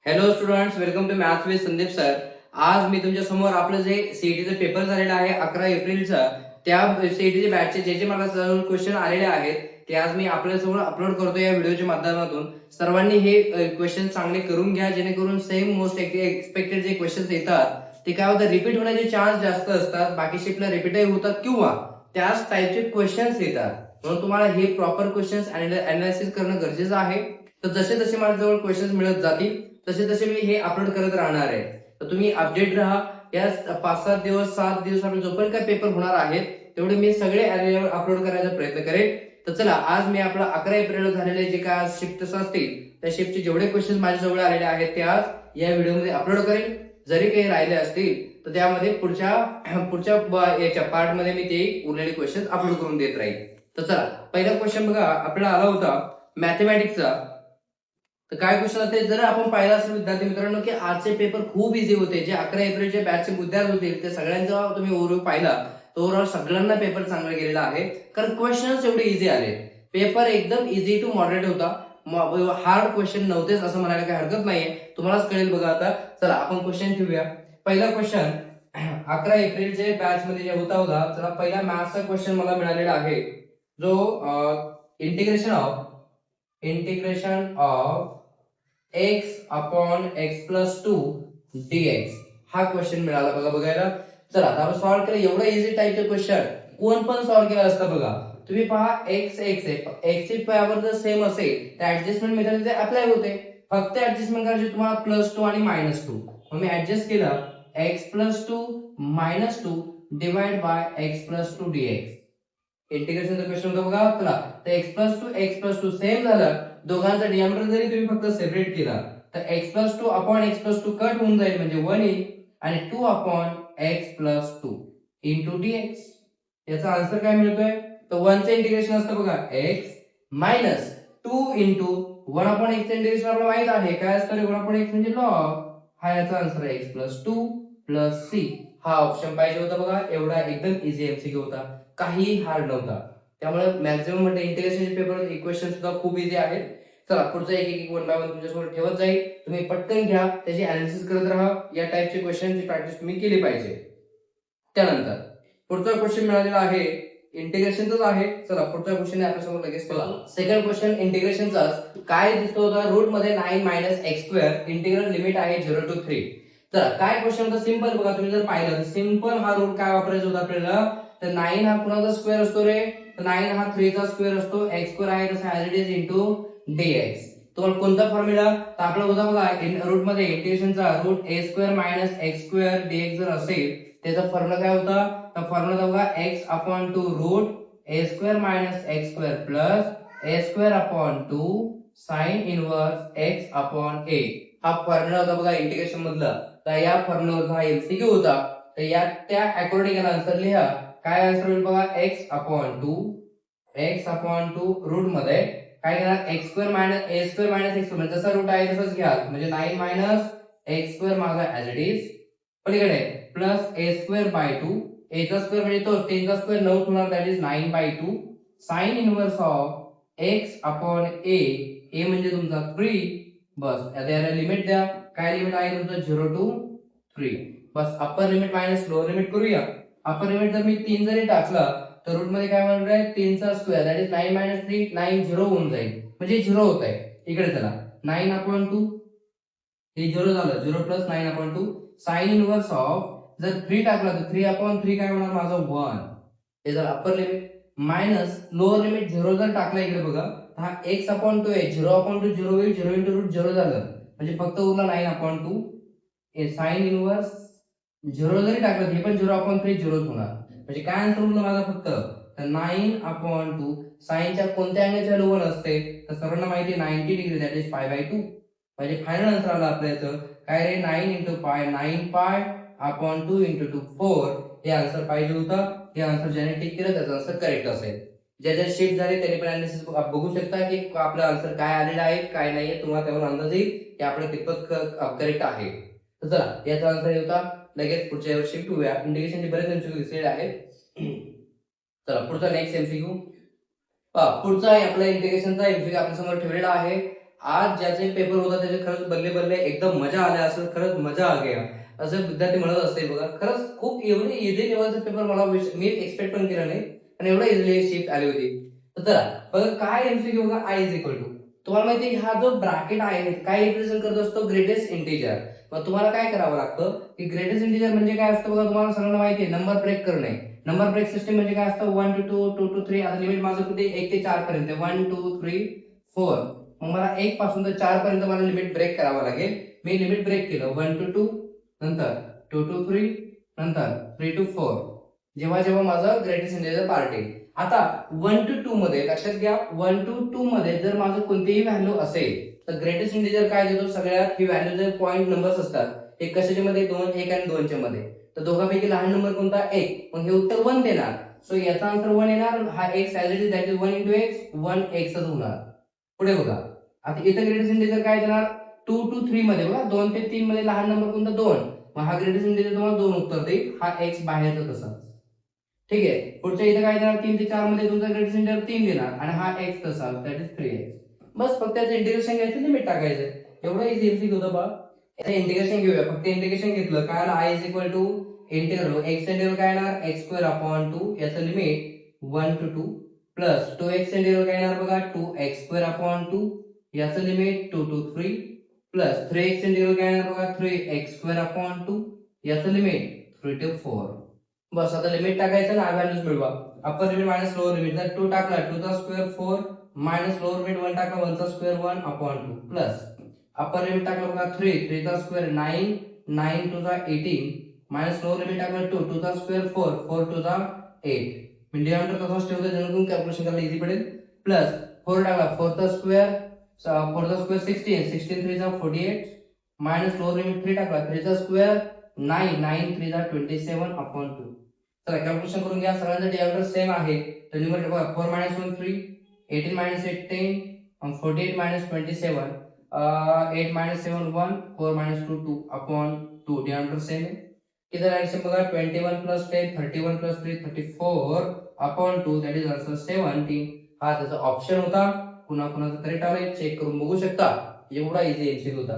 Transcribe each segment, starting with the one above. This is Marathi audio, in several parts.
Hello students, welcome to maths with Sandeep sir. आज मी तुमच्या समोर आपलं जे सीईटीचा पेपर झालेला आहे 11 एप्रिलचा, त्या सीईटीचे बॅचचे जे मला सर्व क्वेश्चन आलेले आहेत ते आज मी आपल्यासमोर अपलोड करतो या व्हिडिओच्या माध्यमातून. सर्वांनी हे क्वेश्चन चांगले करून घ्या, जेणेकरून सेम मोस्ट एक्सपेक्टेड जे क्वेश्चन्स येतात ते काय होतं, रिपीट होण्याचे चान्स जास्त असतात. बाकी शिफ्टला रिपीटही होतात किंवा त्याच टाईपचे क्वेश्चन्स येतात. म्हणून तुम्हाला हे प्रॉपर क्वेश्चन्स अनालिसिस करणं गरजेचं आहे. तर जसे जसे माझ्याजवळ क्वेश्चन्स मिळत जातील तसे तसे मी हे अपलोड करत राहणार आहे. तर तुम्ही अपडेट राहा. या 5-7 दिवस 7 दिवस आपले जोपर्यंत काय पेपर होणार आहेत तेवढे मी सगळे अपलोड करायचा प्रयत्न करेन. तर चला, आज मी आपला 11 एप्रिलला झालेले जे काय शिफ्ट असतील त्या शिफ्टचे जेवढे क्वेश्चन माझ्याजवळ आलेले आहेत ते आज या व्हिडिओमध्ये अपलोड करेन. जरी काही राहिले असतील तर त्यामध्ये पुढच्या याच्या पार्ट मध्ये मी ते उरलेले क्वेश्चन अपलोड करून देत राहील. तर चला, पहिला क्वेश्चन बघा, आपल्याला आला होता मॅथमॅटिक्सचा. तर काय क्वेश्चन असते, जर आपण पाहिलं असेल विद्यार्थी मित्रांनो की आजचे पेपर खूप इझी होते. जे 11 एप्रिलचे बॅचचे विद्यार्थी होते ते सगळ्यांचा तुम्ही ओव्हरव्ह्यू पाहिला तर ओव्हरऑल सगळ्यांना पेपर चांगला गेलेला आहे, कारण क्वेश्चन्स एवढे इझी आले. पेपर एकदम इझी टू मॉडरेट होता. हार्ड क्वेश्चन नव्हतेच असं म्हणायला काही हरकत नाहीये, तुम्हालाच कळेल बघा. आता चला आपण क्वेश्चन ठेवूया. पहिला क्वेश्चन 11 एप्रिलचे बॅच मध्ये जे होता, चला पहिला मॅथ्सचा क्वेश्चन मला मिळालेला आहे, जो integration of x upon x plus 2 dx हा क्वेश्चन मिळाला बघा बघायला. चला आता आपण सॉल्व्ह केलं. एवढा इझी टाईपचे क्वेश्चन कोण पण सॉल्व्ह केला असता बघा. तुम्ही पहा, x x ची पॉवर जर सेम असेल तर ऍडजस्टमेंट मेथड इथे अप्लाय होते. फक्त ऍडजस्टमेंट करायची तुम्हाला +2 आणि -2. मग मी ऍडजस्ट केलं x + 2 - 2 divide by x + 2 dx. इंटिग्रेशनचा क्वेश्चन होता बघा. चला, तर x + 2 सेम झालं. दोघांचा डिनॉमिनेटर जरी तुम्ही फक्त सेपरेट केला तर x + 2 अपॉन x + 2 कट होऊन जाईल, म्हणजे 1 येईल आणि 2 अपॉन x + 2 इंटू dx. याचा आन्सर काय मिळतोय, तर 1 चे इंटिग्रेशन असतं बघा x minus 2 into 1 upon x चे इंटिग्रेशन आपल्याला माहित आहे काय असतं, 1 अपॉन x म्हणजे लॉग. हा याचा आन्सर आहे x + 2 + c. हा ऑप्शन पाहिजे होता बघा. एवढा एकदम इझी एमसीक्यू होता, काही हार्ड नव्हता. त्यामुळे मॅक्झिमम म्हणजे इंटिग्रेशनचे पेपर इक्वेशन सुद्धा खूप इझी आहेत. चला पुढचा एक एक वन बाय वन तुमच्यासमोर ठेवत जाईल, तुम्ही पटकन घ्या, त्याची अनालिसिस करत राहा. या टाइपचे क्वेश्चनची प्रॅक्टिस तुम्ही केली पाहिजे. त्यानंतर पुढचा क्वेश्चन मिळालेला आहे इंटिग्रेशनचाच आहे. चला पुढचा क्वेश्चन आपल्या समोर लगेच बघा. सेकंड क्वेश्चन इंटिग्रेशनचा काय दिसतो होता, रूट मध्ये 9 - x², इंटिग्रल लिमिट आहे 0 to 3. तर काय क्वेश्चन होता, सिंपल बघा. तुम्ही जर पाहिलं तर सिंपल हा रूट काय वापरायचा होता आपल्याला, तर 9 हा कुणाचा स्क्वेअर असतो रे, तर 9 हा 3 चा स्क्वेअर असतो. x² आहे तसा as it is into dx. तुम्हाला कोणता फॉर्म्युला, तर आपला होता बघा रूट मध्ये इंटिग्रेशनचा रूट a² - x² dx जर असेल त्याचा फॉर्म्युला काय होता, तर फॉर्म्युला बघा x upon 2 root a² - x² plus a² upon 2 sine inverse x upon a. हा फॉर्म्युला होता बघा इंटिग्रेशन मधला. तर या फॉर्म्युलावर हा एमसीक्यू होता. तर या त्या अकॉर्डिंग याला आन्सर लिहा. काय आन्सर होईल बघा, x अपॉन 2 रूट मध्ये काय घेणार, x² - a² - x² म्हणजे जसा रूट आहे तसंच घ्या, म्हणजे 9 - x² माझा ऍज इट इज पलीकडे प्लस a²/2. a चा स्क्वेअर म्हणजे तो 10 चा स्क्वेअर 9 होणार, that is 9/2 sine inverse of x upon a. a म्हणजे तुमचा 3. बस आता याला लिमिट द्या. काय लिमिट आहे तुमचं, 0 to 3. Bus upper limit minus lower limit करूया. अप्पर लिमिट जर मी 3 जरी टाकला तर रूट मध्ये काय होणार आहे, 3 चा स्क्वेअर दॅट इज 9 - 3 9 0 होऊन जाईल, म्हणजे 0 होत आहे. इकडे चला 9/2 हे 0 झालं, 0 + 9/2 साइन इनवर्स ऑफ, जर 3 टाकला तर 3/3 काय होणार माझं 1. हे जर upper limit minus lower limit 0 जर टाकला इकडे बघा, हा x/2 आहे, 0/2 0 होईल, 0 * रूट 0 झालं, म्हणजे फक्त उरला 9/2. हे साइन इनवर्स 0 जरी टाकलं हे पण 0/3 0 होणार, म्हणजे काय आन्सर उरला माझा फक्त, तर 9/2. साइनच्या कोणत्या अँगलच्या व्हॅल्यू 1 असते, तर सर्वांना माहिती आहे 90 डिग्री दॅट इज π/2. म्हणजे फायनल आन्सर आला आपल्याचं काय रे, 9 × π 9π/2 × 2 4. हे आन्सर पाहिजे होता. हे आन्सर ज्याने टिक केलं त्याचा आन्सर करेक्ट असेल. ज्या ज्या शिफ्ट झाले त्याने पण अनालिसिस बघू शकता की आपला आन्सर काय आलेला आहे काय नाहीये, तुम्हाला त्यावर अंदाज येईल की आपलं कितपत करेक्ट आहे. तर चला याचा आन्सर होता. लगेच पुढच्या शिफ्ट होऊया. इंटिग्रेशनचे बरेच एमसीक्यू दिसलेले आहेत. चला पुढचा नेक्स्ट एमसीक्यू पुढचा आहे आपला इंटिग्रेशनचा एमसीक्यू आपल्या समोर ठेवलेला आहे. आज ज्याचे पेपर होता त्याचे खरंच बल्ले बल्ले एकदम मजा आल्या असेल, खरंच मजा आ गया असं विद्यार्थी म्हणत असते बघा. खरंच खूप एवढे इझी लेवलचे पेपर मला मी एक्सपेक्ट पण केलं नाही आणि एवढा इझिली शिफ्ट आली होती. तर चला बघा काय एमसीक्यू बघा. आय इज इक्वल टू, तुम्हाला माहिती आहे हा जो ब्रॅकेट आहे काय रिप्रेझेंट करत असतो, ग्रेटेस्ट इंटिजर. मग तुम्हाला काय करावं लागतं की ग्रेटेस्ट इंटिजर म्हणजे काय असतं बघा, तुम्हाला सगळ्यांना माहिती आहे नंबर ब्रेक करणे. नंबर ब्रेक सिस्टम म्हणजे काय असतं 1 to 2 2 to 3. आता लिमिट माझं कुठे 1 ते 4 पर्यंत 1 2 3 4. मग मला 1 पासून तर 4 पर्यंत मला लिमिट ब्रेक करावं लागेल. मी लिमिट ब्रेक केलं 1 to 2, नंतर 2 to 3, नंतर 3 to 4. जेव्हा जेव्हा माझं ग्रेटेस्ट इंटिजर पार्ट येईल. आता 1 to 2 मध्ये लक्षात घ्या, 1 to 2 मध्ये जर माझं कोणतीही व्हॅल्यू असेल तर ग्रेटेस्ट इंटिजर काय देतो, सगळ्यात ही व्हॅल्यू जर पॉइंट नंबर्स असतात ते कशाच्या मध्ये 2 1 आणि 2 च्या मध्ये, तर दोघांपैकी लहान नंबर कोणता 1, मग हे उत्तर 1 देणार. सो याचा आन्सर 1 येणार. हा x as it is that is 1 into x 1x च होणार. पुढे बघा आता इथे ग्रेटेस्ट इंटिजर काय देणार 2 to 3 मध्ये बघा 2 ते 3 मध्ये लहान नंबर कोणता 2, मग हा ग्रेटेस्ट इंटिजर तुम्हाला 2 उत्तर देईल. हा x बाहेरचा तसा. ठीक आहे. पुढच्या इथे काय देणार 3 ते 4 मध्ये तुमचा ग्रेटेस्ट इंटिजर 3 देणार आणि हा x तसा दॅट इज 3x. बस फक्त त्याचं इंटिग्रेशन घ्यायचं, लिमिट टाकायचं. एवढं इझी इझी होतं बा. आता इंटिग्रेशन घेऊया. फक्त इंटिग्रेशन घेतलं काय आलं, i is equal to integral x integral काय येणार x स्क्वेअर अपॉन 2 याचं limit 1 to 2 plus 2x integral काय येणार बघा 2x स्क्वेअर अपॉन 2 याचं limit 2 to 3 plus 3x integral काय येणार बघा 3x स्क्वेअर अपॉन 2 याचं लिमिट 3 to 4. बस आता लिमिट टाकायचं ना व्हॅल्यूज मिळवा. Upper limit minus lower limit, जर 2 टाकला 2 चा स्क्वेअर 4 मायनस लोअर लिमिट 1 टाकला 1 चा square 1 upon 2 plus upper limit टाकला बघा 3 3 चा स्क्वेअर 9 9 2 चा 18 मायनस लोअर लिमिट टाकला 2 2 चा स्क्वेअर 4 4 2 चा 8. म्हणजे डिनॉमिनेटर तसाच ठेवतो जेणेकरून कॅल्क्युलेशन करायला इझी पडेल. प्लस 4 टाकला 4 चा स्क्वेअर 4 चा स्क्वेअर 16 16 3 चा 48 मायनस लोअर लिमिट 3 टाकला 3 चा स्क्वेअर 9 9 3 चा 27 अपॉन 2. चला कॅल्क्युलेशन करून घ्या. सगळ्यांचा डिनॉमिनेटर सेम आहे तर न्यूमरेटर बघा 4 minus 1 3 18 minus 8 10 and 48 minus 27 8 minus 7 1 4 minus 2 2 upon 2. Denominator same आहे. इधर एडिशन बघा 21 plus 10 31 plus 3 34 upon 2 that is answer 17. हा त्याचा ऑप्शन होता. पुन्हा कुणाचा करेक्ट आलाय चेक करून बघू शकता. एवढा इझी एमसीक्यू होता.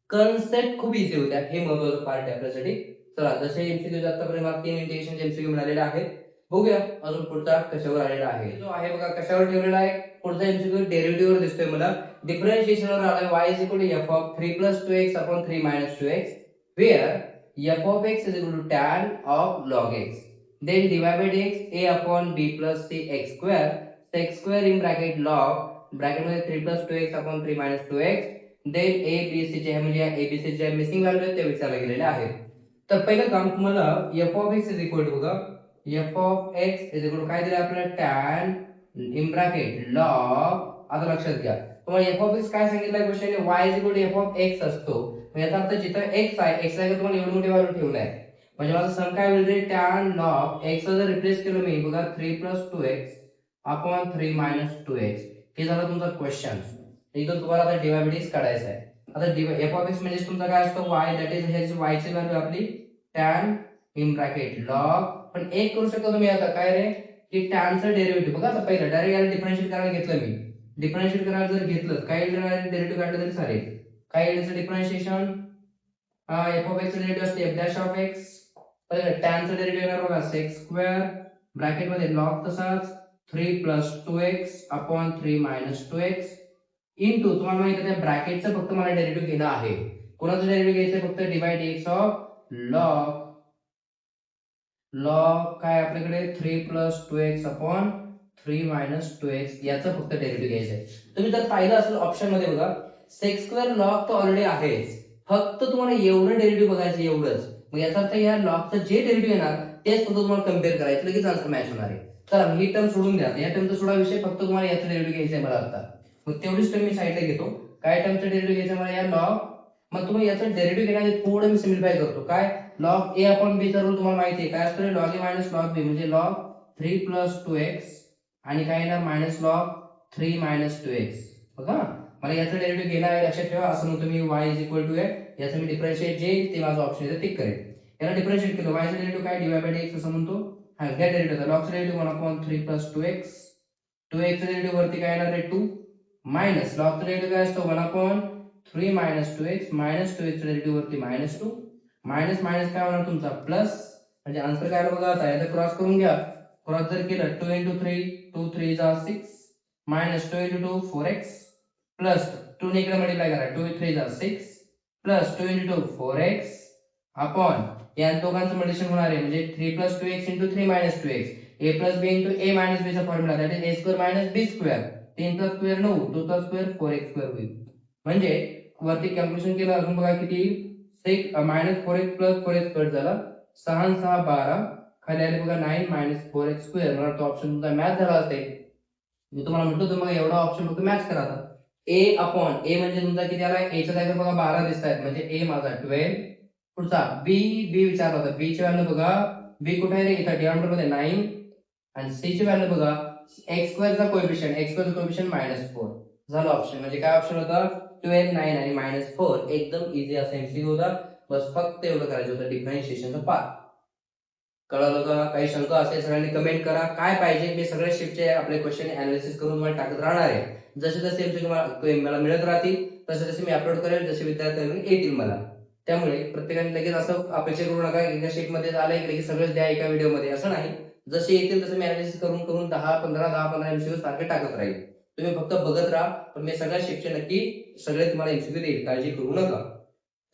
कन्सेप्ट खूप इझी होत्या, हे महत्त्वाचं पार्ट आहे आपल्यासाठी. चला जसे एमसीक्यू आतापर्यंत मला 3 इंटिग्रेशन एमसीक्यू मिळालेले आहेत. बघूया अजून पुढचा कशावर आलेला आहे. जो आहे बघा कशावर ठेवलेला आहे पुढचा एमसीक्यू डेरिव्हेटिव्ह वर दिसतोय मला. डिफरन्शिएशन वर आलाय y is equal to f of 3 plus 2x upon 3 minus 2x where f of x is equal to tan of log x, then divide by dx a upon b plus c x square x square in bracket log bracket मध्ये 3 plus 2x upon 3 minus 2x then a b c जे म्हणजे a b c जे मिसिंग व्हॅल्यू आहेत ते विचारले गेलेले आहेत. तर पहिलं काम तुम्हाला f of x is equal to बघा f of x is equal to काय दिलं आपल्याला tan in bracket log. आता लक्षात घ्या तुम्हाला f of x काय सांगितलंय question y is equal to f of x असतो. मग याचा अर्थ जिथं x आहे x ला तुम्हाला एवढी मोठी व्हॅल्यू ठेवलाय म्हणजे माझं सम काय होईल रे tan log x ला जर रिप्लेस केलं मी बघा 3 2x अपॉन 3 2x हे झालं तुमचा क्वेश्चन. इथं तुम्हाला आता डिव्हायडेड काढायचं आहे. आता f of x म्हणजे तुमचा काय असतो y दॅट इज हेच y ची व्हॅल्यू आपली tan इन ब्रॅकेट log. पण एक करू शकता तुम्ही आता काय रे की tan चं डेरिव्हेटिव्ह बघा. आता पहिलं डायरेक्ट याला डिफरन्शिएट करायला घेतलं मी. डिफरन्शिएट करायला जर घेतलं काय येईल डेरिव्हेटिव्ह काढलं तरी चालेल. काय येईल याचं डिफरन्शिएशन f of x चं डेरिव्हेटिव्ह असते f dash of x. पहिलं tan चं डेरिव्हेटिव्ह येणार बघा sec स्क्वेअर ब्रॅकेट मध्ये log तसाच 3 2x अपॉन 3 2x इनटू तुम्हाला माहिती आहे ब्रॅकेटचं फक्त मला डेरिव्हेटिव्ह घेणं आहे. कोणाचं डेरिव्हेटिव्ह घ्यायचं फक्त divide x of log log काय आपल्याकडे 3 2x अपॉन 3 2x याचं फक्त डेरिव्हेटिव्ह घ्यायचं आहे. तुम्ही जर पाहिलं असेल ऑप्शन मध्ये बघा sec स्क्वेअर log तो ऑलरेडी आहेच, फक्त तुम्हाला एवढं डेरिव्हेटिव्ह बघायचं एवढंच. मग याचा अर्थ या log चं जे डेरिव्हेटिव्ह येणार तेच फक्त तुम्हाला कंपेअर करायचं, लगेच आन्सर मॅच होणार आहे. चला ही टर्म सोडून द्या. या टर्मचा सोडा विषय, फक्त तुम्हाला याचं डेरिव्हेटिव्ह घ्यायचं आहे मला आता. मग तेवढीच टर्म मी साइडला घेतो. काय टर्मचं डेरिव्हेटिव्ह घ्यायचं मला या log. मग तुम्ही याचं डेरिव्हेटिव्ह घेण्याआधी थोडं मी सिम्प्लिफाय करतो. काय log a upon b चा रूल तुम्हाला माहिती आहे काय असतो log a minus log b म्हणजे log 3 2x आणि काय येणार मायनस log 3 2x. बघा मला याचं डेरिव्हेटिव्ह घेणं आहे लक्षात ठेवा. असं म्हणतो मी y is equal to a याचं मी डिफरन्शिएट जे ते माझं ऑप्शन आहे ते टिक करेल. याला डिफरन्शिएट केलं y चं डेरिव्हेटिव्ह काय डिवाइड बाय dx असं म्हणतो. हा घ्या डेरिव्हेटिव्ह log चं डेरिव्हेटिव्ह 1 2x 2x चं डेरिव्हेटिव्ह वरती काय येणार आहे 2 मायनस लॉगचा डेरिव्हेटिव्ह काय असतो 1/3 minus 2x minus 2x derivative वरती मायनस 2 मायनस मायनस काय होणार तुमचा प्लस म्हणजे आन्सर काय आला बघा आता याचा क्रॉस करून घ्या क्रॉस जर केलं 2 into 3 2 3 जा 6 मायनस 2 into 2 4x प्लस 2 ने इकडे मल्टिप्लाय करा 2 3 जा 6 प्लस 2 into 2 4x अपॉन या दोघांचं मल्टिप्लिकेशन होणार आहे म्हणजे 3 plus 2x into 3 minus 2x a plus b into a minus b चा formula that is a square minus b square 3 चा स्क्वेअर 9 2 चा स्क्वेअर 4x स्क्वेअर होईल म्हणजे वरती कॅल्क्युलेशन केलं अजून बघा किती 6 minus 4x plus 4x square झाला 6 आणि 6 12 खाली आले बघा 9 minus 4x स्क्वेअर मला तो ऑप्शन तुमचा मॅच झाला असेल मी तुम्हाला म्हटलं तुम्ही एवढा ऑप्शन फक्त मॅच करा आता a अपॉन a म्हणजे तुमचा किती आला a च्या जागेवर बघा 12 दिसतायत म्हणजे a माझा 12 पुढचा b b विचारला होता b ची व्हॅल्यू बघा b कुठे आहे रे इथं डिनॉमिनेटर मध्ये 9 आणि c ची व्हॅल्यू बघा x स्क्वेअर चा कोएफिशियंट -4 झालं ऑप्शन म्हणजे काय ऑप्शन होता 12 9 आणि -4 एकदम इझी असा एमसीक्यू होता बस फक्त एवढं करायचं होतं डिफरन्शिएशनचा पार्ट कळलं का काही शंका असेल सगळ्यांनी कमेंट करा काय पाहिजे मी सगळे शिफ्टचे आपले क्वेश्चन अनालिसिस करून मला टाकत राहणार आहे जसे जसे एमसीक्यू मला मिळत राहतील तसे तसे मी अपलोड करेल जसे विद्यार्थ्यांना येतील मला त्यामुळे प्रत्येकाने लगेच असं अपेक्षा करू नका एका शीट मध्ये आलं की सगळंच द्या एका व्हिडिओ मध्ये असं नाही जसे येतील तसे मी अनालिसिस करून करून 10 15 एमसीक्यू सारखे टाकत राहील तुम्ही फक्त बघत राहा पण मी सगळ्या शिफ्टचे नक्की सगळे तुम्हाला एमसीक्यू देईल काळजी करू नका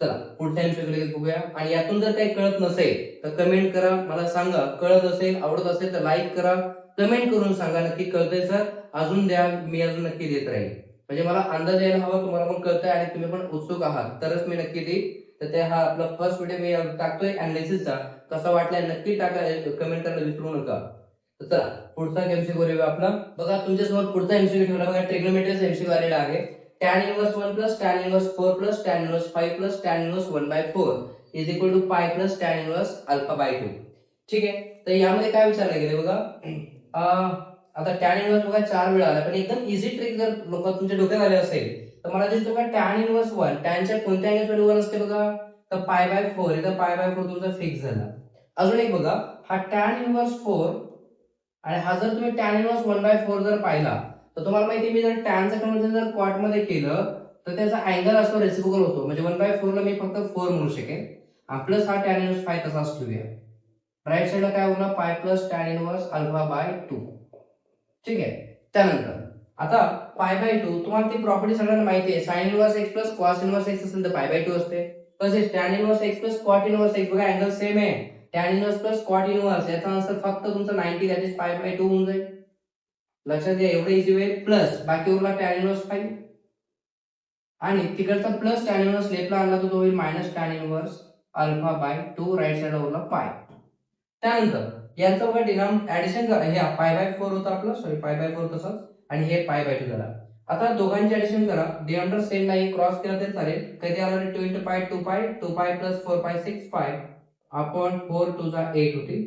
चला पुढच्या एमसीक्यू बघूया आणि यातून जर काही कळत नसेल तर कमेंट करा मला सांगा कळत असेल आवडत असेल तर लाईक करा कमेंट करून सांगा नक्की कळतंय सर अजून द्या मी अजून नक्की देत राहील म्हणजे मला अंदाज यायला हवा तुम्हाला पण कळतंय आणि तुम्ही पण उत्सुक आहात तरच मी नक्की देईल तर ते हा आपला फर्स्ट व्हिडिओ मी टाकतोय अनालिसिसचा कसा वाटलाय नक्की टाका कमेंट करायला विसरू नका तर चला पुढचा एमसीक्यू रिव्ह्यू आपला बघा तुमच्यासमोर पुढचा एमसीक्यू ठेवला बघा ट्रिग्नोमेट्रीचा एमसीक्यू आलेला आहे tan inverse 1 plus tan inverse 4 plus tan inverse 5 plus tan inverse 1 by 4 is equal to pi plus tan inverse alpha by 2 ठीक आहे तर यामध्ये काय विचारले गेले बघा आता tan inverse बघा 4 वेळा आला पण एकदम इझी ट्रिक जर लोक तुमच्या डोक्यात आले असेल तर मला दिसतो बघा tan inverse 1 tan च्या कोणत्या अँगल व्हॅल्यू 1 असते बघा तर pi by 4 इथं pi by 4 तुमचा फिक्स झाला अजून एक बघा हा tan inverse 4 आणि हा जर तुम्ही tan inverse 1 by 4 जर पाहिला तर तुम्हाला माहिती मी जर tan चं कन्वर्जन जर क्वाड मध्ये केलं तर त्याचा अँगल असतो रेसिप्रोकल होतो म्हणजे 1 by 4 ला मी फक्त 4 म्हणू शकेन आणि प्लस हा tan inverse 5 तसाच ठेवूया राईट साइडला काय उरला पाय plus tan inverse alpha by 2 ठीक आहे त्यानंतर आता पाय बाय 2 तुम्हाला ती प्रॉपर्टी सगळ्यांना माहिती आहे sin inverse x plus cos inverse x असेल तर पाय बाय 2 असते तसेच tan inverse x plus cot inverse x बघा अँगल सेम आहे tan inverse plus cot inverse याचा आन्सर फक्त तुमचा 90 दॅट इज पाय बाय 2 होऊन जाईल लक्षात घ्या एवढे इझी वे प्लस बाकी उरला tan inverse 5 आणि तिकडचा प्लस tan inverse लेफ्टला आणला तर तो होईल minus tan inverse alpha by 2 right साइडला उरला पाय त्यानंतर यांचं बघा डिनॉम ऍडिशन करा हे पाय बाय 4 होतं आपलं सॉरी पाय बाय 4 तसंच आणि हे पाय बाय 2 झाला आता दोघांचे ऍडिशन करा डिनॉमिनेटर सेम नाही क्रॉस केला तरी चालेल कधी आला 2 into पाय 2 पाय 2 पाय प्लस 4 पाय 6 पाय अपॉन 4 2 जा 8 होते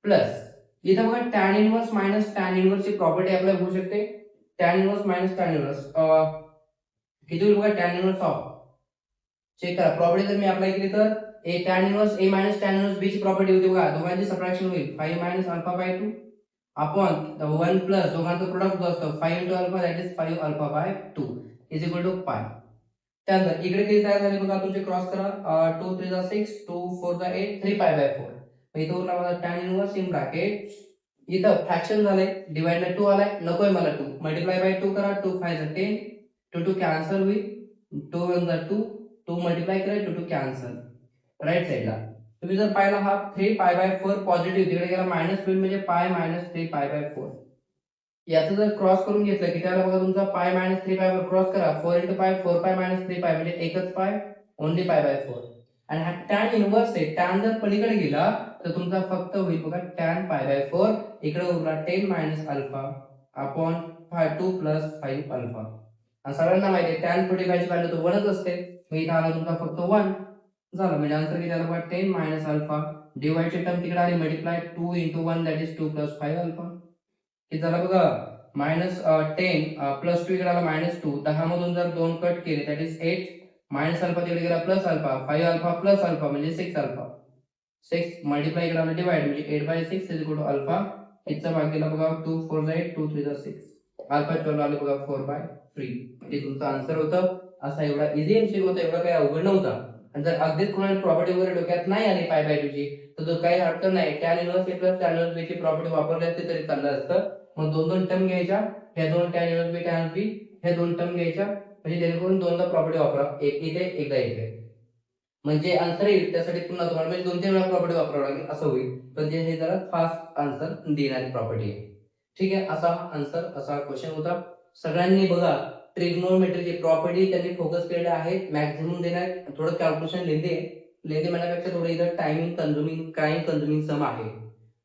प्लस इथं बघा tan inverse minus tan inverse ची प्रॉपर्टी आपल्याला होऊ शकते tan inverse minus tan inverse किती होईल बघा tan इनव्हर्स ऑफ चेक करा प्रॉपर्टी जर मी अप्लाय केली तर a tan inverse a minus tan inverse b ची प्रॉपर्टी होती बघा दोघांची सबट्रॅक्शन होईल 5 minus alpha by 2 upon 1 plus दोघांचं प्रोडक्ट जो असतो 5 into alpha that is 5 alpha by 2 is equal to पाय त्यानंतर इकडे किती तयार झाले बघा तुमचे क्रॉस करा 2 3 जा 6 2 4 जा 8 3 पाय बाय 4 मग इथं उरला माझा tan इनव्हर्स इन ब्रॅकेट इथं फ्रॅक्शन झाले डिवाइड बाय 2 आलाय नकोय मला 2 मल्टिप्लाय बाय 2 करा 2 5 जा 10 2 2 कॅन्सल होईल 2 1 जा 2 2 मल्टिप्लाय करा 2 2 कॅन्सल राईट साइडला तुम्ही जर पाहिला हा 3 पाय बाय 4 पॉझिटिव्ह तिकडे गेला मायनस होईल म्हणजे पाय मायनस 3 पाय बाय 4 याचं जर क्रॉस करून घेतलं की त्याला बघा तुमचा पाय मायनस 3 पाय क्रॉस करा 4 into पाय 4 पाय मायनस 3 पाय म्हणजे एकच पाय ओनली पाय बाय 4 आणि हा tan इनव्हर्स आहे tan जर पलीकडे गेला तर तुमचा फक्त होईल बघा tan पाय बाय 4 इकडे उरला 10 minus alpha upon 2 plus 5 alpha आणि सगळ्यांना माहिती आहे tan 45 ची व्हॅल्यू तर 1च असते मग इथं आला तुमचा फक्त 1 झालं म्हणजे आन्सर किती आला बघा 10 मायनस अल्फा डिवाइड ची टर्म तिकडे आली multiply 2 into 1 that is 2 plus 5 alpha किती झालं बघा मायनस 10 प्लस 2 इकडे आला मायनस 2 10 मधून जर 2 कट केले दॅट इज 8 मायनस अल्फा तिकडे गेला plus alpha 5 alpha plus alpha म्हणजे 6 अल्फा 6 मल्टिप्लाय इकडे आला डिवाइड म्हणजे 8 by 6 is equal to alpha कितीचा भाग गेला बघा 2 4 जा 8 2 3 जा 6 अल्फा 12 आले बघा 4 by 3 हे तुमचं आन्सर होतं. असा एवढा इझी एमसीक्यू होता, एवढा काही अवघड नव्हता. आणि जर अगदीच कोणाला प्रॉपर्टी वगैरे डोक्यात नाही आली पाय बाय टूची तर तो काही अडचण नाही, tan inverse a plus tan inverse b ची प्रॉपर्टी वापरली असते तरी चाललं असतं. मग दोन दोन टर्म घ्यायच्या, ह्या दोन tan inverse b tan b ह्या दोन टर्म घ्यायच्या, म्हणजे जेणेकरून दोनदा प्रॉपर्टी वापरा, एक इथे एकदा इथे, म्हणजे आन्सर येईल. त्यासाठी पुन्हा तुम्हाला म्हणजे दोन तीन वेळा प्रॉपर्टी वापरावी लागेल असं होईल. पण हे जरा फास्ट आन्सर देणारी प्रॉपर्टी आहे. ठीक आहे, असा आन्सर असा क्वेश्चन होता. सगळ्यांनी बघा ट्रिग्नोमेट्रीची प्रॉपर्टी त्यांनी फोकस केलेल्या आहेत. मॅक्झिमम देणार, थोडं कॅल्क्युलेशन लेंदी आहे. लेंदी म्हणण्यापेक्षा थोडं इथं टायमिंग कंझ्युमिंग सम आहे,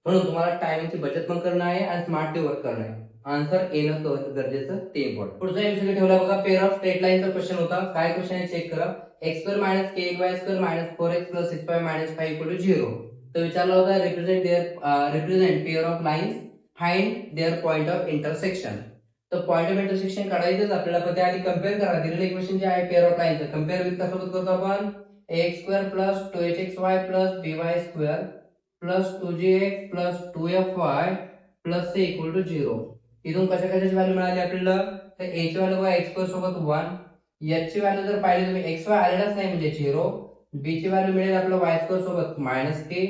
म्हणून तुम्हाला टायमिंगची बचत पण करणं आहे आणि स्मार्टली वर्क करणं आहे. आन्सर येणं गरजेचं ते इम्पॉर्टंट. पुढचा एमसीक्यू ठेवला बघा, पेअर ऑफ स्ट्रेट लाईनचा क्वेश्चन होता. काय क्वेश्चन आहे चेक करा. x² - kxy² - 4x + 6y - 5 = 0. तर विचारला होता represent pair of lines, find their point of intersection. तर पॉइंट ऑफ इंटरसेक्शन काढायचंच आपल्याला, पण त्याआधी कंपेअर करा. दिलेलं इक्वेशन जे आहे पेअर ऑफ लाईनचं कंपेअर विथ कसोबत करतो आपण, ax² + 2hxy + by² + 2gx + 2fy + c = 0. इथून कशाची व्हॅल्यू मिळाली आपल्याला, तर a ची व्हॅल्यू बघा x² सोबत 1, h ची व्हॅल्यू जर पाहिली तुम्ही xy आलेलाच नाही म्हणजे 0, b ची व्हॅल्यू मिळेल आपल्याला y² सोबत -k.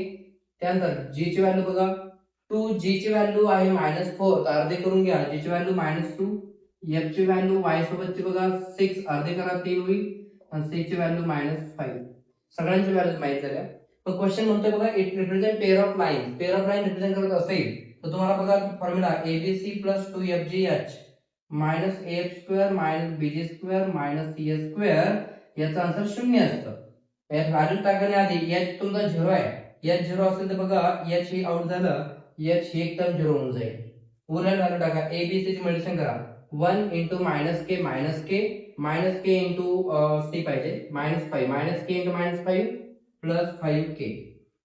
त्यानंतर g ची व्हॅल्यू बघा 2, g ची व्हॅल्यू आहे -4 तर अर्धे करून घ्या, g ची व्हॅल्यू -2, f ची व्हॅल्यू y सोबतची बघा 6 अर्धे करा 3 होईल, आणि c ची व्हॅल्यू -5. सगळ्यांची व्हॅल्यूज माहित झाल्या. पण क्वेश्चन म्हणतोय बघा it represent pair of line. Pair of line represent करत असेल तर तुम्हाला बघा formula abc + 2fgh -af² - bg² - cs² याचा आन्सर 0 असतं. यात व्हॅल्यू टाकण्याआधी h तुमचा 0 आहे, h 0 असेल तर बघा h ही आउट झालं, h ही एकदम 0 होऊन जाईल. उरलेली व्हॅल्यू टाका, abc ची मल्टिप्लिकेशन करा, 1 * -k -k c पाहिजे, -5 -k * -5 + 5k.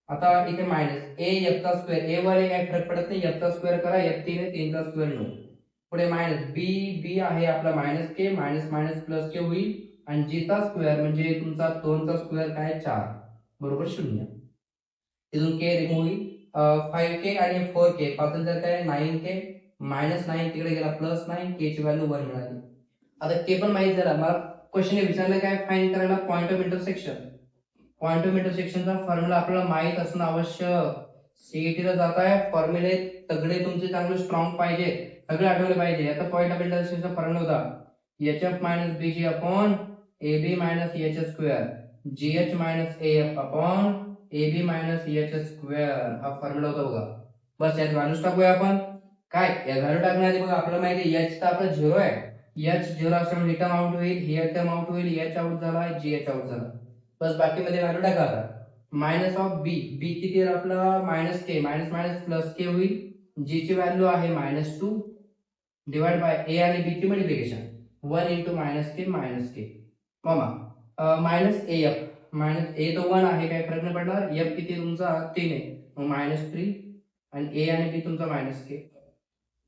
आता इथे मायनस a f चा स्क्वेअर, a वर काही फरक पडत नाही, f चा स्क्वेअर करा, f 3 आहे, 3 चा स्क्वेअर 9. पुढे मायनस b आहे आपला -k +k होईल, आणि g चा स्क्वेअर म्हणजे तुमचा 2 चा स्क्वेअर काय 4 बरोबर 0. इथून k रिमूव्ह होईल, 5k आणि 4k पासून जर काय 9k -9 तिकडे गेला +9, k ची व्हॅल्यू 1 मिळाली. आता k पण माहित झाला. मला क्वेश्चन विचारलं काय फाइंड करायला point of intersection. Point of इंटरसेक्शनचा फॉर्म्युला आपल्याला माहित असणं आवश्यक. सीईटीला जाताय फॉर्म्युले सगळे तुमचे चांगले स्ट्रॉंग पाहिजे, सगळे आठवले पाहिजे. आता पॉइंट ऑफ इंटरसेक्शनचा फॉर्म्युला होता hf - bg upon ab - h², gh - af upon ab - h². हा फॉर्म्युला होता बघा. बस यात व्हॅल्यूज टाकूया आपण. काय या व्हॅल्यू टाकण्याआधी बघा आपल्याला माहिती आहे h तर आपला 0 आहे, h 0 असल्यामुळे ही टर्म आउट होईल, ही टर्म आउट होईल, h आउट झाला, gh आउट झाला. बस बाकी मध्ये व्हॅल्यू टाका. आता मायनस ऑफ b, b किती आहे आपला -k, +k होईल, g ची व्हॅल्यू आहे -2 डिवाइड बाय a आणि b ची मल्टिप्लिकेशन, 1 * -k मामा -af a तो 1 आहे, काही फरक नाही पडणार. f किती तुमचा 3 आहे, मग -3, आणि a आणि b तुमचा -k.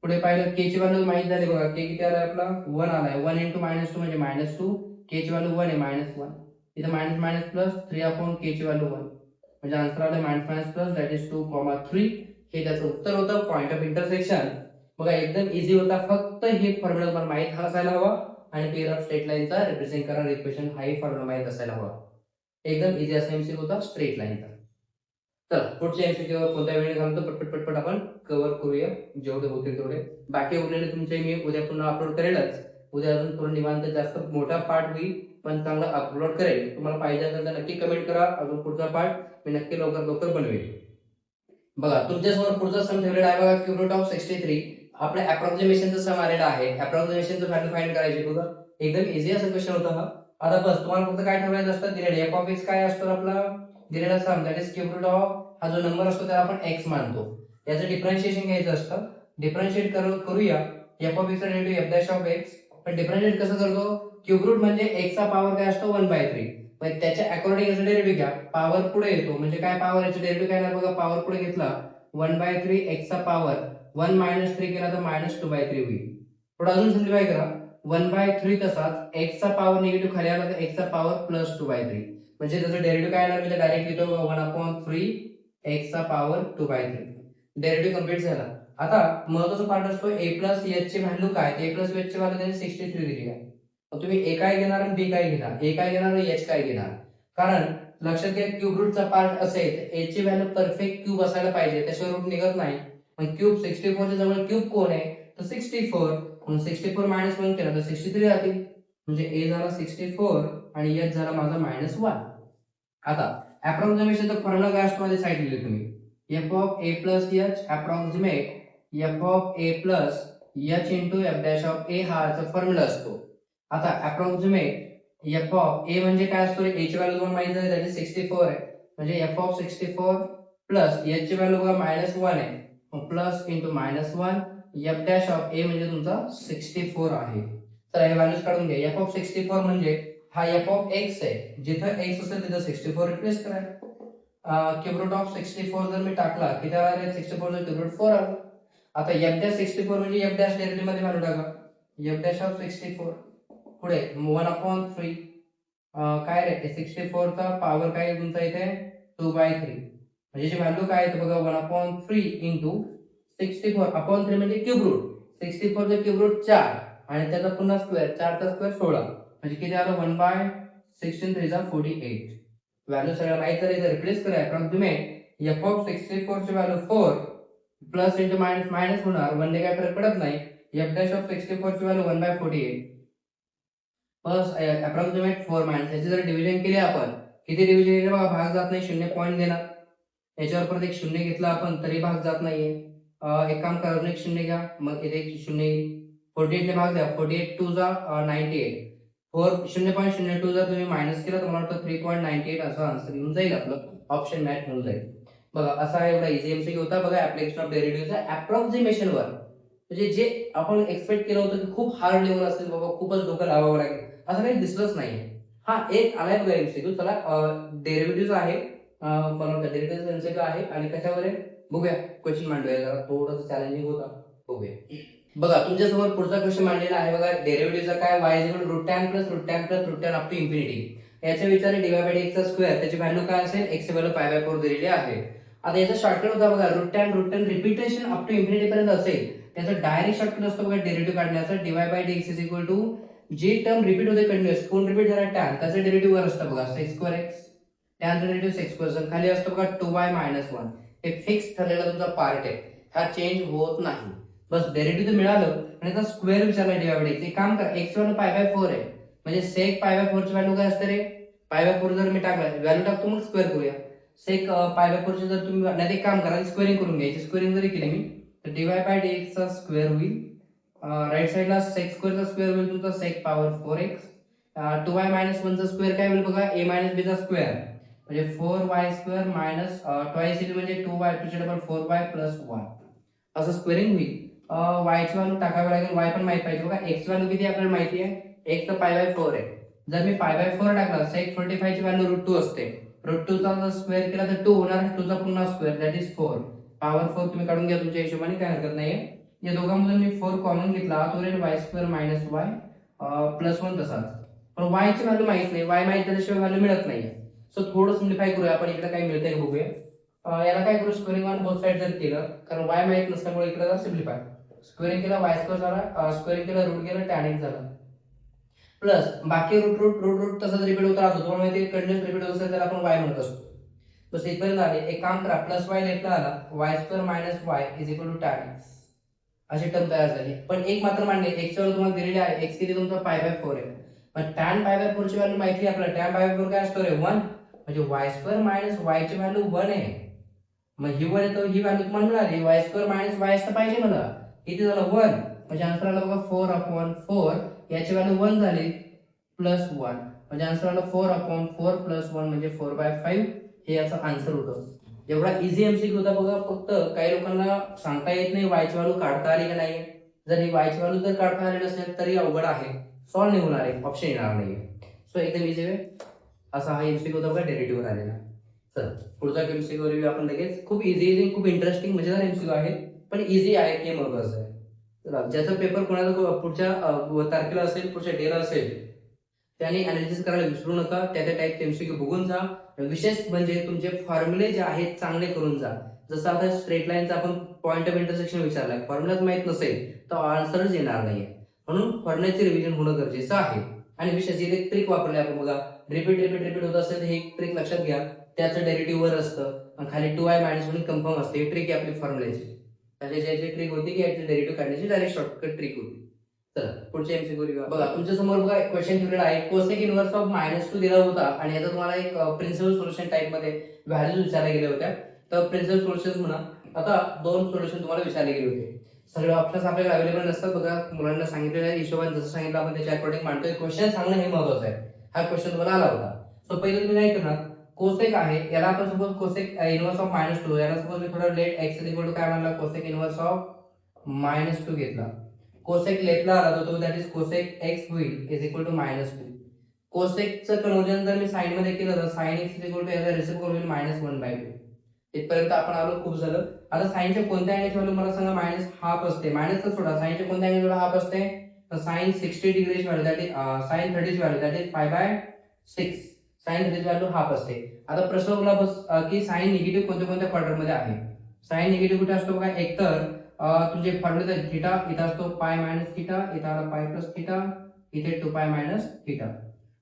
पुढे पाहिलं k ची व्हॅल्यू माहित झाली बघा, k किती आलाय आपला 1 आलाय, 1 * -2 म्हणजे -2, k ची व्हॅल्यू 1 आहे, -1. इथे मायनस मायनस प्लस 3/k ची व्हॅल्यू 1, म्हणजे आन्सर आले -+ दॅट इज 2,3. हे त्याचं उत्तर होतं पॉइंट ऑफ इंटरसेक्शन. बघा एकदम इझी होता, फक्त हे फॉर्म्युला तुम्हाला माहित असायला हवा, आणि पेअर ऑफ स्ट्रेट लाईनचा रिप्रेझेंट करणारा इक्वेशन हाही फॉर्म्युला माहित असायला हवा. एकदम इझी असा एमसीक्यू होता स्ट्रेट लाईनचा. चला पुढच्या एमसीक्यू कोणत्या वेळी घालतो पटपट आपण कव्हर करूया, जेवढे होतील तेवढे. बाकी उरलेले तुमचे मी उद्या पुन्हा अपलोड करेलच. उद्या अजून थोडं निवांत जास्त मोठा पार्ट होईल, पण चांगला अपलोड करेल. तुम्हाला पाहिजे असेल तर नक्की कमेंट करा, अजून पुढचा पार्ट मी नक्की लवकर बनवेल. बघा तुमच्यासमोर पुढचा सम ठेवलेला आहे बघा, क्यूब रूट ऑफ 63. आपल्या अप्रॉक्सिमेशनचा सम आलेला आहे. अप्रॉक्सिमेशनचं व्हॅल्यू फाइंड करायची बघा, एकदम इझी असा क्वेश्चन होता हा. आता बस तुम्हाला फक्त काय ठेवायचं असतं, दिलेलं f ऑफ x काय असतो आपला दिलेला sum, that is cube root of, हा जो नंबर असतो त्याला आपण x मानतो, याचं डिफरन्शिएशन घ्यायचं असतं. डिफरन्शिएट करूया. f ऑफ x चा derivative f dash of x, पण डिफरन्शिएट कसं करतो, क्यूब रूट म्हणजे x चा पॉवर काय असतो 1/3, मग त्याच्या अकॉर्डिंग याचा डेरिव्हेटिव्ह घ्या, पॉवर पुढे येतो म्हणजे काय पॉवर, याचा डेरिव्हेटिव्ह काय येणार बघा, पॉवर पुढे घेतला 1/3 x चा पॉवर 1 - 3 केला तर -2/3 होईल. थोडं अजून सिम्प्लिफाय करा, 1/3 तसाच x चा पॉवर निगेटिव्ह खाली आला तर x चा पॉवर +2/3, म्हणजे त्याचा डेरिव्हेटिव्ह काय येणार, मी डायरेक्ट लिहितो 1/3 x चा पॉवर 2/3. डेरिव्हेटिव्ह कंप्लीट झाला. आता महत्वाचा पार्ट असतो a प्लस h ची व्हॅल्यू काय, a प्लस h ची व्हॅल्यू त्यांनी 63 दिली आहे. मग तुम्ही a काय घेणार आणि b काय घेणार, a काय घेणार आणि h काय घेणार. कारण लक्षात घ्या क्यूब रूटचा पार्ट असेल तर a ची व्हॅल्यू परफेक्ट क्यूब असायला पाहिजे, त्याशिवाय रूट निघत नाही. मग क्यूब 64 च्या जवळ क्यूब कोण आहे तर 64, म्हणून 64 मायनस 1 केला तर 63 राहतील. म्हणजे a झाला 64 आणि h झाला माझा -1. आता अप्रॉक्सिमेशनचा फॉर्म्युला काय असतो माझ्या साईड लिहिले तुम्ही, f of a plus h approximate f of a plus h into f dash of a हा याचा फॉर्म्युला असतो. आता अप्रॉक्सिमेट f ऑफ a म्हणजे काय असतो, a ची व्हॅल्यू तुम्हाला माहिती आहे त्याची 64 आहे, म्हणजे f ऑफ 64 प्लस h ची व्हॅल्यू बघा -1 आहे, मग plus into -1 f dash of a म्हणजे तुमचा 64 आहे. तर हे व्हॅल्यूज काढून घ्या. f ऑफ 64 म्हणजे हा f ऑफ x आहे, जिथं x असेल तिथं 64 रिप्लेस करा. क्यूब रूट ऑफ 64 जर मी टाकला किती आला, 64 चा क्यूब रूट 4 आला. आता f डॅश 64 म्हणजे f डॅश डेरिव्हेटिव्ह मध्ये व्हॅल्यू टाका, f डॅश ऑफ 64 पुढे 1/3 काय रे 64 चा पॉवर काय तुमचा इथे 2/3, म्हणजे व्हॅल्यू काय आहे बघा 1/3 इंटू 64 अपॉन 3 म्हणजे क्यूब रूट, 64 चा क्यूब रूट 4 आणि त्याचा पुन्हा स्क्वेअर, 4 चा स्क्वेअर 16, म्हणजे किती आलं 1/16 3 जा 48. व्हॅल्यू सगळ्या माहित झाली तर रिप्लेस करा. अप्रॉक्सिमेट f ऑफ 64 ची value 4 plus into minus minus होणार, 1 ने काय फरक पडत नाही. f डॅश ऑफ 64 ची व्हॅल्यू 1/48 प्लस अप्रॉक्सिमेट 4 मायनस, याचे जर डिव्हिजन केले आपण, किती डिव्हिजन केले बघा, भाग जात नाही, 0 पॉईंट देणार. याच्यावर परत एक शून्य घेतला आपण तरी भाग जात नाहीये. एक काम करा, एक शून्य घ्या, मग इथे एक शून्य येईल. 48 ने भाग द्या, 48 2 जा 98, 0.02 जर तुम्ही मायनस केला तर मला वाटतं 3.98 असं आन्सर येऊन जाईल, आपलं ऑप्शन मॅच होऊन जाईल. बघा असा एवढा इझी एमसीक्यू होता बघा ऍप्लिकेशन ऑफ डेरिव्हेटिव्हचा अप्रॉक्सिमेशन वर. म्हणजे जे आपण एक्सपेक्ट केलं होतं की खूप हार्ड लेवल असेल बाबा, खूपच डोकं लावावं लागेल, असं काही दिसलंच नाही. हा एक आलाय बघा एमसीक्यू, चला डेरिव्हेटिव्ह आहे, मला वाटतं डेरिव्हेटिव्ह एमसीक्यू आहे आणि कशावर आहे बघूया. क्वेश्चन मांडूया, जरा थोडंसं चॅलेंजिंग होता, बघूया. बघा तुमच्यासमोर पुढचा क्वेश्चन मांडलेला आहे बघा, डेरिव्हेटिव्हचा काय y root tan plus root tan plus root tan up to infinity. याच्या विचाराने dy बाय dx चा स्क्वेअर, त्याची व्हॅल्यू काय असेल, x ची व्हॅल्यू पाय बाय 4 दिलेली आहे. आता याचा शॉर्टकट होता बघा, root tan repetition up to infinity पर्यंत असेल, त्याचा डायरेक्ट शॉर्टकट असतो बघा डेरिव्हेटिव्ह काढण्याचा, dy बाय dx इज इक्वल टू जी टर्म रिपीट होते कंटिन्यूअस, कोण रिपीट झाला टॅन, त्याचा डेरिव्हेटिव्ह वर असतं बघा sec2x, टॅनचा डेरिव्हेटिव्ह sec2, खाली असतो बघा 2y - 1. हे फिक्स ठरलेला तुमचा पार्ट आहे, हा चेंज होत नाही. बस डेरिव्हेटिव्ह मिळालं आणि त्याचा स्क्वेअर विचारला dy बाय dx. एक काम करा, x ची व्हॅल्यू पाय बाय 4 आहे, म्हणजे sec पाय बाय 4 ची व्हॅल्यू काय असते रे, पाय बाय 4 जर मी टाकला व्हॅल्यू टाकतो मग स्क्वेअर करूया. sec पाय बाय 4 ची जर तुम्ही नाही, एक काम करा स्क्वेअरिंग करून घ्यायची, स्क्वेअरिंग जरी केली मी तर dy बाय dx चा स्क्वेअर होईल, राइट साइडला sec स्क्वेअर चा स्क्वेअर होईल तुमचा sec पॉवर 4x, 2y - 1 चा स्क्वेअर काय होईल बघा, a - b चा स्क्वेअर, म्हणजे 4y square minus twice ab म्हणजे 2y, 2 च्या डबल 4y प्लस 1 असं स्क्वेअरिंग होईल. y ची व्हॅल्यू टाकावी लागेल, y पण माहित पाहिजे बघा, x ची व्हॅल्यू किती आपल्याला माहिती आहे, x तर पाय बाय 4 आहे. जर मी पाय बाय 4 टाकला, sec 45 ची व्हॅल्यू रूट 2 असते, रूट 2 चा जर स्क्वेअर केला तर 2 होणार, 2 चा पुन्हा स्क्वेअर दॅट इज 4, पॉवर 4 तुम्ही काढून घ्या तुमच्या हिशोबाने, काय हरकत नाहीये. या दोघांमधून मी 4 कॉमन घेतला, तो राहील y square minus y plus 1 तसाच. पण y ची व्हॅल्यू माहित नाही, y माहित झाल्याशिवाय व्हॅल्यू मिळत नाही. सो थोडं सिम्प्लिफाय करूया आपण, इकडे काय मिळतंय का बघूया. याला काय करू, स्क्वेअरिंग ऑन बोथ साइड जर केलं, कारण y माहित नसल्यामुळे इकडे सिम्प्लिफाय, स्क्वेअरिंग केला y स्क्वेअर झाला, स्क्वेअरिंग केला रूट केला tan x झाला, प्लस बाकी रूट रूट रूट रूट तसंच रिपीट होत राहतो, तुम्हाला माहिती आहे कंटिन्यूअस रिपीट होत असेल तर आपण y म्हणत असतो. बस इथपर्यंत आले, एक काम करा, प्लस y लेफ्टला आला, y square minus y is equal to tan x अशी टर्म तयार झाली. पण एक मात्र मांडले, x ची व्हॅल्यू तुम्हाला दिलेली आहे, x किती तुमचा पाय बाय 4 आहे, पण tan पाय बाय 4 ची व्हॅल्यू माहिती आहे आपल्याला, tan पाय बाय 4 काय असतो रे 1, म्हणजे y स्क्वेअर मायनस y ची व्हॅल्यू 1 आहे, मग ही 1 येतो, ही व्हॅल्यू तुम्हाला मिळाली, y स्क्वेअर मायनस y असतं पाहिजे मला, किती झालं 1, म्हणजे आन्सर आला बघा 4/4, याची व्हॅल्यू 1 झाली प्लस 1, म्हणजे आन्सर आला 4/4 प्लस 1 म्हणजे 4/5, हे याचा आन्सर होतं. एवढा इझी एमसीक्यू होता बघा, फक्त काही लोकांना सांगता येत नाही y ची व्हॅल्यू काढता आली की नाही. जर ही y ची व्हॅल्यू जर काढता आली नसेल तरी अवघड आहे, सॉल्व्ह नाही होणार आहे, ऑप्शन येणार नाही. सो एकदम इझी वे असा हा एमसीक्यू होता बघा डेरिव्हेटिव्हवर आलेला. चल पुढचा एमसीक्यू रिव्ह्यू आपण लगेच, खूप इझी खूप इंटरेस्टिंग मजेदार एमसीक्यू आहे, पण इझी आहे हे महत्वाचं आहे. चला, ज्याचा पेपर कोणाचा पुढच्या तारखेला असेल, पुढच्या डेला असेल, त्याने अनालिसिस करायला विसरू नका, त्या टाईप एमसीक्यू बघून जा. विशेष म्हणजे तुमचे फॉर्म्युले जे आहेत चांगले करून जा, जसं आता स्ट्रेट लाईनचा आपण पॉइंट ऑफ इंटरसेक्शन विचारलाय, फॉर्म्युलाच माहित नसेल तर आन्सरच येणार नाहीये. म्हणून फॉर्म्युल्याचे रिव्हिजन होणं गरजेचं आहे. आणि विशेष इथे ट्रिक वापरली आपण बघा, रिपीट होत असेल तर ही ट्रिक लक्षात घ्या. त्याचं डेरिव्हेटिव्ह वर असतं आणि खाली 2i मायनस म्हणून कन्फर्म असते. ही ट्रिक आहे आपली फॉर्म्युल्याची. त्याची ट्रिक होती की याची डेरिव्हेटिव्ह काढण्याची डायरेक्ट शॉर्टकट ट्रिक होती. चला पुढच्या एमसीक्यू घेऊया. बघा तुमच्या समोर बघा क्वेश्चन ठेवलेला आहे, कोसेक इन्व्हर्स ऑफ -2 दिला होता आणि याचा तुम्हाला एक प्रिन्सिपल सोल्युशन टाइप मध्ये व्हॅल्यूज विचारल्या गेल्या होत्या. तर प्रिन्सिपल सोल्युशन म्हणा. आता दोन सोल्युशन तुम्हाला विचारले गेले होते. सगळे ऑप्शन्स आपल्याला अवेलेबल नसतात बघा, मुलांना सांगितलेल्या हिशोबाने जसं सांगितलं आपण त्याच्या अकॉर्डिंग मांडतोय. क्वेश्चन सांगणं हे महत्त्वाचं आहे. हा क्वेश्चन तुम्हाला आला होता. सो पहिले तुम्ही काय करणार, कोसेक आहे याला आपण सपोज कोसेक इन्व्हर्स ऑफ -2 याला सपोज मी थोडा लेट x इक्वल टू काय मानला, कोसेक इन्व्हर्स ऑफ -2 घेतला. कोसेक लेफ्टला आला तर तो दॅट इज कोसेक x होईल इज इक्वल टू -2. कोसेकचं कन्वर्जन जर मी साइन मध्ये केलं तर sin x is equal to याचा रेसिप्रोकल होईल -1/2. इथपर्यंत आपण आलो, खूप झालं. आता साइनच्या कोणत्या अँगलची व्हॅल्यू मला सांगा, मायनस हाफ असते. मायनसच सोडा, साइनच्या कोणत्या अँगलची हाफ असते, तर sign 60 डिग्रीची value that is sine 30 ची व्हॅल्यू दॅट इज 5/6. साइन 30 ची व्हॅल्यू हाफ असते. आता प्रश्न तुला बस की साइन निगेटिव्ह कोणत्या कोणत्या क्वाड्रंट मध्ये आहे. साइन निगेटिव्ह कुठे असतो बघा, एकतर तुझे फॉर्म्युला थीटा इथं असतो पाय मायनस थीटा, इथं आला पाय प्लस थीटा, इथे 2 पाय मायनस थीटा.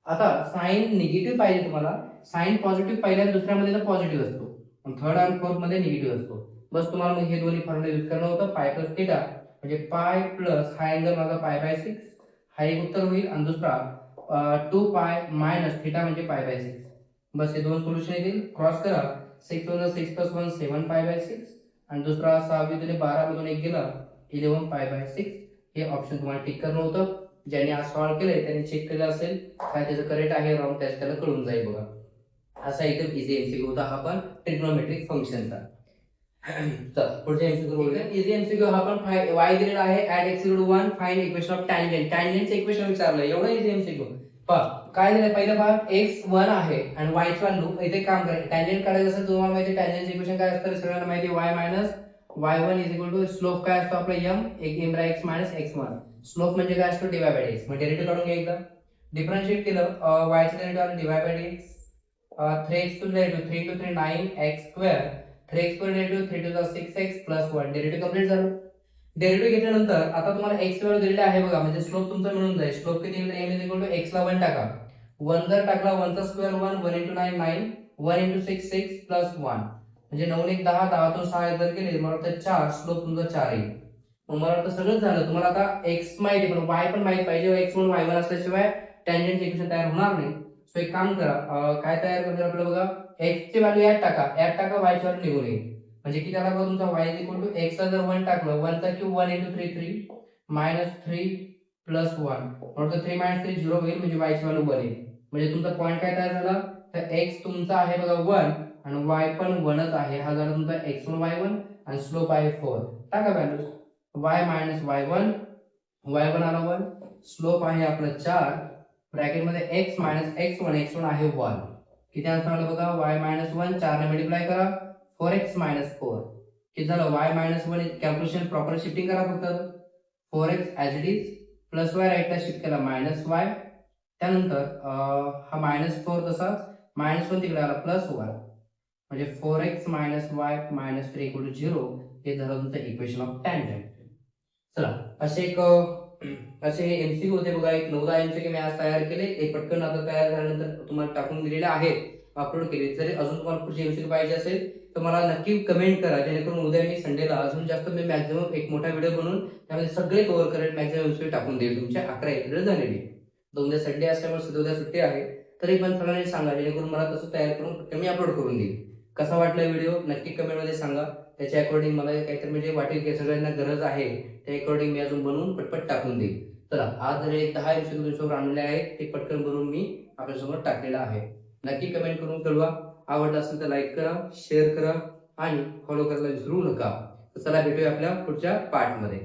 आता साइन निगेटिव्ह पाहिजे तुम्हाला, साइन पॉझिटिव्ह पहिल्या दुसऱ्यामध्ये तर पॉझिटिव्ह असतो, थर्ड आणि फोर्थ मध्ये निगेटिव्ह असतो. बस तुम्हाला मग हे दोन्ही फॉर्म्युला यूज करणं होतं. पाय प्लस थीटा म्हणजे पाय प्लस हा अँगल माझा π/6, हा एक उत्तर होईल. आणि दुसरा 2 पाय मायनस थीटा म्हणजे π/6. बस हे दोन सोल्युशन येतील. क्रॉस करा, 6 + 6 + 1 7 π/6 आणि दुसरा 6 × 12 मधून 1 गेला 11 π/6. हे ऑप्शन तुम्हाला टिक करणं होतं. ज्यांनी आज सॉल्व्ह केलंय त्यांनी चेक केलं असेल काय त्याचं करेक्ट आहे रॉंग, त्याला कळून जाईल बघा. असा एकदम इझी एमसीक्यू होता हा पण ट्रिग्नोमेट्रिक फंक्शनचा. तर पुढच्या एमसीक्यू बघूया. इझी एमसीक्यू हा पण y दिलेला आहे @x = 1 find equation of tangent. टॅन्जंटचे इक्वेशन विचारलंय, एवढं इझी एमसीक्यू. पहा काय दिलंय, पहिला भाग x 1 आहे आणि y ची व्हॅल्यू इथे काम करायचं. टॅन्जंट काढायचं असेल तुम्हाला माहिती आहे टॅन्जंटचे इक्वेशन काय असतं, सगळ्यांना माहिती आहे y - y1 = स्लोप काय असतो आपला m x - x1. स्लोप म्हणजे काय असतो, dy/dx. मग डेरिव्हेटिव्ह काढून घ्या एकदा. डिफरन्शिएट केलं, y चे derivative dy/dx. 3x to 3 into 3 9x², 3x वर derivative 3 to 6x plus 1. Derivative complete झालं. डेरिव्हेटिव्ह घेतल्यानंतर आता तुम्हाला x व्हॅल्यू दिलेली आहे बघा, म्हणजे स्लोप तुमचा मिळून जाईल. स्लोप किती येईल, m = x ला 1 टाका. 1 जर टाकला 1 चा स्क्वेअर 1, 1 × 9 9, 1 × 6 6 plus 1 म्हणजे 9 1 10, 10 तो 6 जर केले मला वाटतं 4, स्लोप तुमचा 4 येईल. मग मला वाटतं सगळं झालं. तुम्हाला आता x माहिती पण y पण माहित पाहिजे. x म्हणून y1 असल्याशिवाय टॅन्जंट इक्वेशन तयार होणार नाही. सो एक काम करा, काय तयार करणार आपलं बघा, x ची व्हॅल्यू यात टाका, y ची व्हॅल्यू निघून येईल. म्हणजे किती आला बघा तुमचा y = x ला जर 1 टाकलं, 1 चा क्यूब 1 × 3 3 -3 plus 1 म्हणून 3 - 3 0 होईल, म्हणजे y ची व्हॅल्यू 1 येईल. म्हणजे तुमचा पॉइंट काय तयार झाला, तर x तुमचा आहे बघा 1 आणि y पण 1च आहे. हा झाला तुमचा x1 y1 आणि स्लोप आहे 4. टाका व्हॅल्यू, y - y1, y1 आला 1, स्लोप आहे आपला 4, ब्रॅकेट मध्ये x - x1, x1 आहे 1. किती आन्सर आला बघा, y - 1 4 ने मल्टिप्लाय करा, 4x - 4. किती झालं, y - 1 कॅल्क्युलेशन प्रॉपर शिफ्टिंग करा फक्त. 4x as it is plus y राईटला शिफ्ट केला -y. त्यानंतर हा -4 तसाच -1 तिकडे आला +1 म्हणजे 4x - y - 3 = 0. हे झालं तुमचं इक्वेशन ऑफ टॅन्जंट. चला असे हे एमसीक्यू होते बघा. एक 9-10 एमसीक्यू मी आज तयार केले. ते पटकन आता तयार झाल्यानंतर तुम्हाला टाकून दिलेले आहेत, अपलोड केले. जरी अजून तुम्हाला पुढचे एमसीक्यू पाहिजे असेल तर मला नक्की कमेंट करा, जेणेकरून उद्या मी संडेला अजून जास्त मी मॅक्झिमम एक मोठा व्हिडिओ बनवून त्यामध्ये सगळे कव्हर करेल. मॅक्झिमम एमसीक्यू टाकून देईल. तुमचे 11 एप्रिल झालेली. तर उद्या संडे असल्यामुळे उद्या सुट्टी आहे. तरी पण सगळ्यांनी सांगा, जेणेकरून मला तसं तयार करून मी अपलोड करून देईल. कसा वाटला व्हिडिओ नक्की कमेंट मध्ये सांगा. त्याच्या अकॉर्डिंग मला काहीतरी म्हणजे वाटेल की सगळ्यांना गरज आहे, त्या अकॉर्डिंग मी अजून बनवून पटपट टाकून देईल. चला आज जर एक 10 एमसीक्यू तुमच्यासमोर आणलेले आहेत, ते पटकन बनवून मी आपल्यासमोर टाकलेलं आहे. नक्की कमेंट करून कळवा. आवडलं असेल तर लाईक करा, शेअर करा आणि फॉलो करायला विसरू नका. चला भेटूया आपल्या पुढच्या पार्ट मध्ये.